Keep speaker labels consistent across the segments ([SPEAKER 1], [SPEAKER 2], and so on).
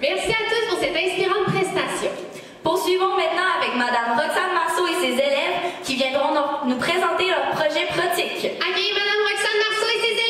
[SPEAKER 1] Merci à tous pour cette inspirante prestation. Poursuivons maintenant avec Madame Roxane Marceau et ses élèves qui viendront nous présenter leur projet pratique.
[SPEAKER 2] Accueillez Madame Roxane Marceau et ses élèves!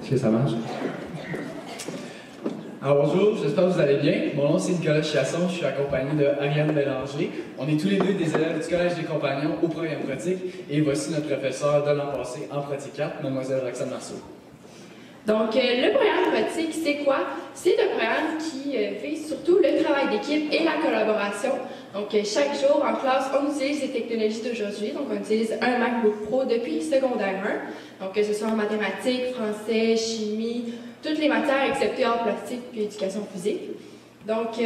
[SPEAKER 3] Est-ce que ça marche? Alors bonjour, j'espère que vous allez bien. Mon nom c'est Nicolas Chiasson, je suis accompagné de Ariane Bélanger. On est tous les deux des élèves du Collège des Compagnons au programme pratique et voici notre professeur de l'an passé en pratique 4, Mademoiselle Roxane Marceau.
[SPEAKER 4] Donc, le programme pratique, c'est quoi? C'est un programme qui vise surtout le travail d'équipe et la collaboration. Donc, chaque jour en classe, on utilise les technologies d'aujourd'hui. Donc, on utilise un MacBook Pro depuis secondaire 1. Donc, que ce soit en mathématiques, français, chimie, toutes les matières excepté art plastique puis éducation physique. Donc,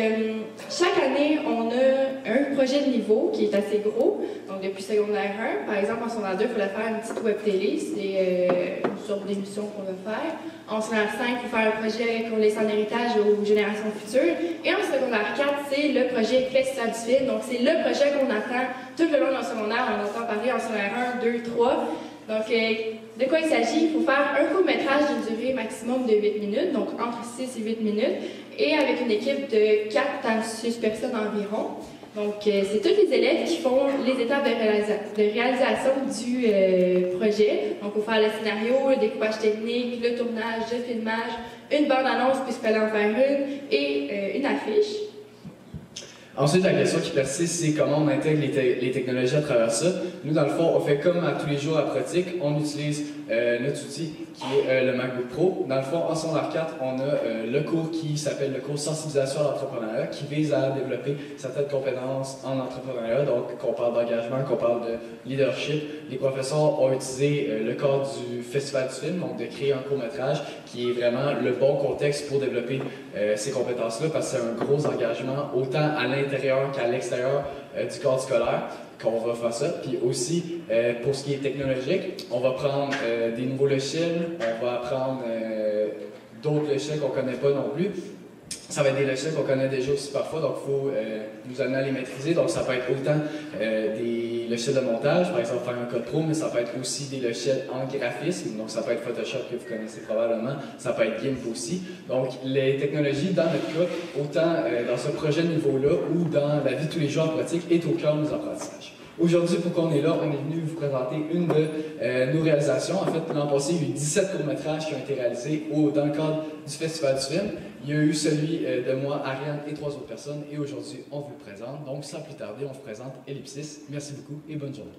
[SPEAKER 4] chaque année, on a un projet de niveau qui est assez gros. Donc, depuis secondaire 1, par exemple, en secondaire 2, il fallait faire une petite web télé. C'est une sorte d'émission qu'on va faire. En secondaire 5, il faut faire un projet qu'on laisse en héritage aux générations futures. Et en secondaire 4, c'est le projet Festival du film. Donc, c'est le projet qu'on attend tout le long d'un secondaire. On entend parler en secondaire 1, 2, 3. Donc, de quoi il s'agit? Il faut faire un court-métrage d'une durée maximum de 8 minutes, donc entre 6 et 8 minutes, et avec une équipe de 4 à 6 personnes environ. Donc, c'est tous les élèves qui font les étapes de réalisation du projet. Donc, il faut faire le scénario, le découpage technique, le tournage, le filmage, une bande-annonce, puisqu'il fallait en faire une, et une affiche.
[SPEAKER 3] Ensuite, la question qui persiste, c'est comment on intègre les technologies à travers ça. Nous, dans le fond, on fait comme à tous les jours à pratique, on utilise notre outil qui est le MacBook Pro. Dans le fond, en secondaire 4, on a le cours qui s'appelle le cours Sensibilisation à l'entrepreneuriat, qui vise à développer certaines compétences en entrepreneuriat. Donc, qu'on parle d'engagement, qu'on parle de leadership. Les professeurs ont utilisé le cadre du Festival du film, donc de créer un court-métrage qui est vraiment le bon contexte pour développer ces compétences-là, parce que c'est un gros engagement, autant à l'intérieur qu'à l'extérieur du cadre scolaire, qu'on va faire ça. Puis aussi, pour ce qui est technologique, on va prendre des nouveaux logiciels, on va apprendre d'autres logiciels qu'on ne connaît pas non plus. Ça va être des logiciels qu'on connaît déjà aussi parfois, donc il faut nous amener à les maîtriser. Donc ça peut être autant des logiciels de montage, par exemple faire un code pro, mais ça peut être aussi des logiciels en graphisme, donc ça peut être Photoshop que vous connaissez probablement, ça peut être GIMP aussi. Donc les technologies, dans notre cas, autant dans ce projet de niveau-là ou dans la vie de tous les jours en pratique, est au cœur de nos apprentissages. Aujourd'hui, pourquoi on est là, on est venu vous présenter une de nos réalisations. En fait, l'an passé, il y a eu 17 courts-métrages qui ont été réalisés dans le cadre du Festival du film. Il y a eu celui de moi, Ariane et 3 autres personnes, et aujourd'hui, on vous le présente. Donc, sans plus tarder, on vous présente Ellipsis. Merci beaucoup et bonne journée.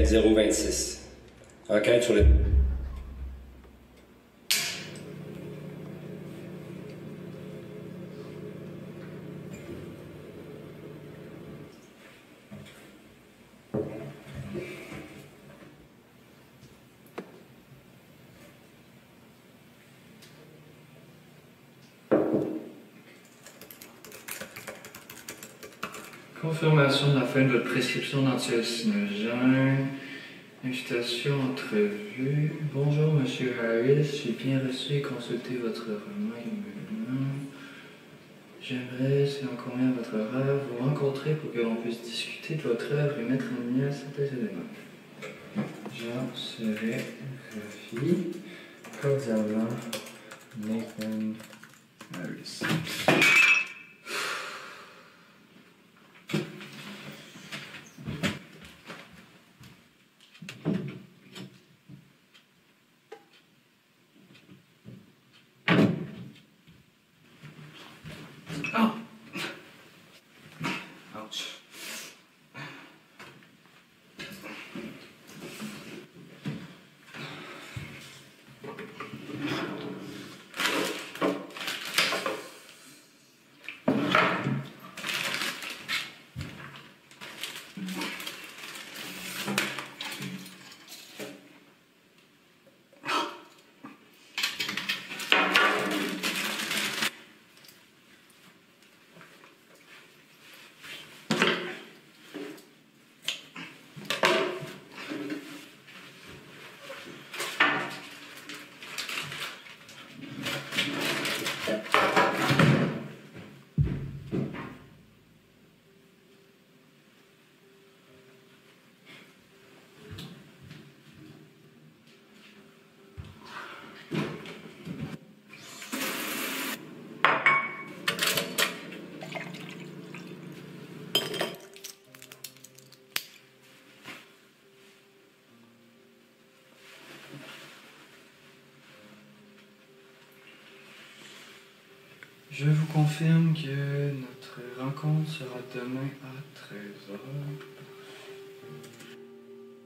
[SPEAKER 5] -026. Enquête sur le...
[SPEAKER 6] Confirmation de la fin de votre prescription d'antihallucinogène. Invitation, entrevue. Bonjour, Monsieur Harris. J'ai bien reçu et consulté votre remarque. J'aimerais, selon combien votre horaire, vous rencontrer pour que l'on puisse discuter de votre œuvre et mettre en lumière certains éléments. J'en serais ravi. Cordialement, Nathan Harris. Je vous confirme que notre rencontre sera demain à 13h.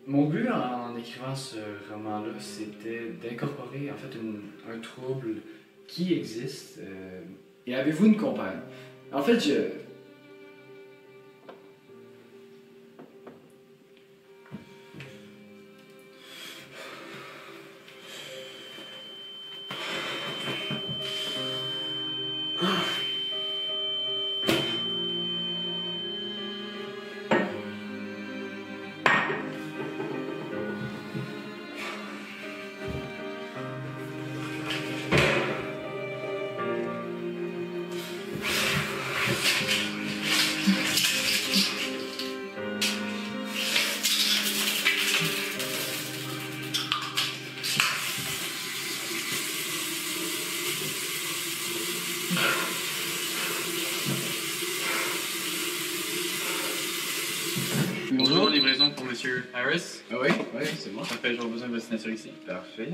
[SPEAKER 6] Mon but en écrivant ce roman-là, c'était d'incorporer en fait un trouble qui existe. Et avez-vous une compagne? En fait,
[SPEAKER 7] Bonjour, livraison pour Monsieur Harris.
[SPEAKER 3] Ah oui, c'est moi.
[SPEAKER 7] Parfait, j'aurai besoin de votre signature ici.
[SPEAKER 3] Parfait.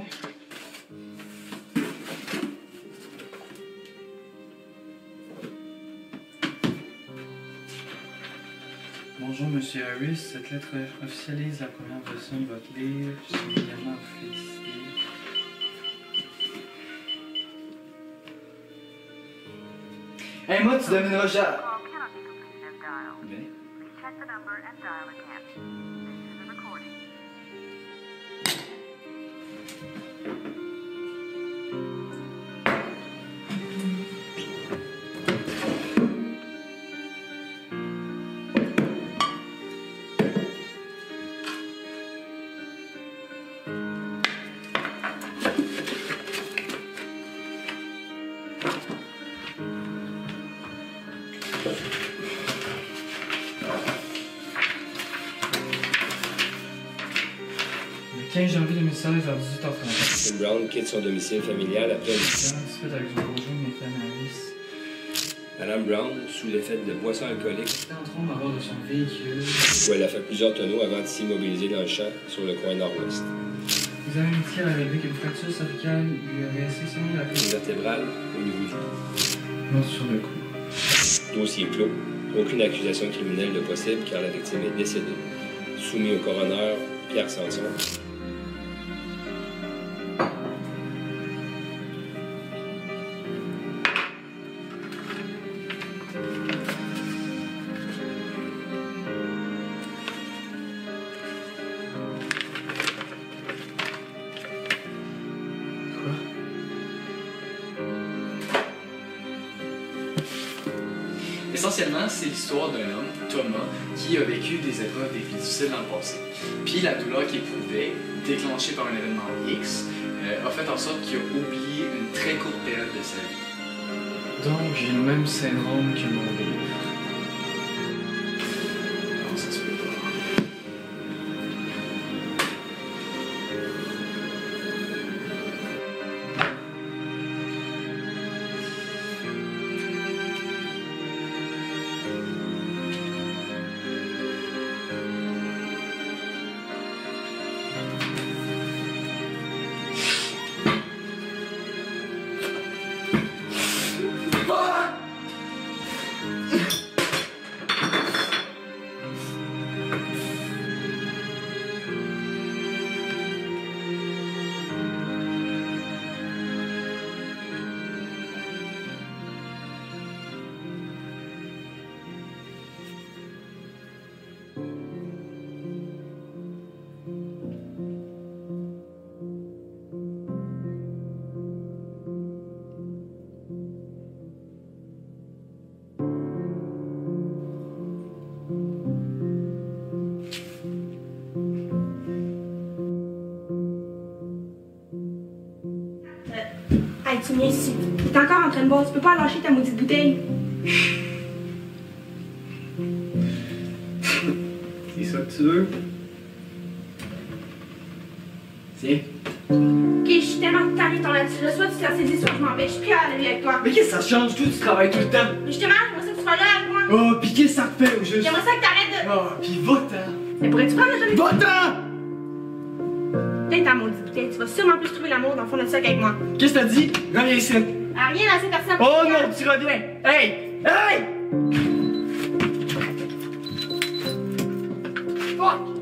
[SPEAKER 6] Bonjour Monsieur Harris, cette lettre officialise la première version de votre livre. Je suis également à vous féliciter. Hey moi, tu devineras jamais. Mais... Le 15 janvier 2016 vers 18h30.
[SPEAKER 5] Tim Brown quitte son domicile familial après une
[SPEAKER 6] Discute avec son conjoint Nathan Harris.
[SPEAKER 5] Madame Brown, sous l'effet de boissons alcooliques,
[SPEAKER 6] Entrons à bord de son véhicule.
[SPEAKER 5] où elle a fait plusieurs tonneaux avant de s'immobiliser dans le champ sur le coin nord-ouest.
[SPEAKER 6] L'examen médical a révélé qu'une fracture cervicale lui aurait sectionné la
[SPEAKER 5] Une
[SPEAKER 6] colonne.
[SPEAKER 5] vertébrale au niveau du cou.
[SPEAKER 6] Mort sur le coup.
[SPEAKER 5] Dossier clos. Aucune accusation criminelle de possible car la victime est décédée. Soumis au coroner Pierre Sanson.
[SPEAKER 3] Essentiellement, c'est l'histoire d'un homme, Thomas, qui a vécu des épreuves des plus difficiles dans le passé. Puis la douleur qu'il éprouvait, déclenchée par un événement X, a fait en sorte qu'il a oublié une très courte période de sa vie.
[SPEAKER 6] Donc, j'ai le même syndrome que mon livre.
[SPEAKER 3] Non, ça se peut pas.
[SPEAKER 8] Hey, tu viens ici. T'es encore en train de boire, tu peux pas lâcher ta maudite bouteille.
[SPEAKER 6] C'est ça que tu veux? Tiens.
[SPEAKER 8] Ok, je suis tellement tanné ton là-dessus. Soit tu t'es assaisi, soit je m'en vais. Je suis plus à la vie avec toi.
[SPEAKER 6] Mais qu'est-ce que ça change? Toi, tu travailles tout le temps.
[SPEAKER 8] Mais justement, j'aimerais ça que tu sois là avec moi.
[SPEAKER 6] Oh, pis qu'est-ce que ça te fait au juste?
[SPEAKER 8] J'aimerais ça que t'arrêtes de.
[SPEAKER 6] Oh, pis va-t'en!
[SPEAKER 8] Mais pourrais-tu prendre le jeu?
[SPEAKER 6] Va-t'en!
[SPEAKER 8] Peut-être ta maudite bouteille. Tu vas sûrement plus trouver l'amour dans le fond de ça qu'avec moi.
[SPEAKER 6] Qu'est-ce que t'as dit? Reviens ici.
[SPEAKER 8] Ah, rien à cette personne.
[SPEAKER 9] Oh non, tu reviens! Hey! Hey! Fuck!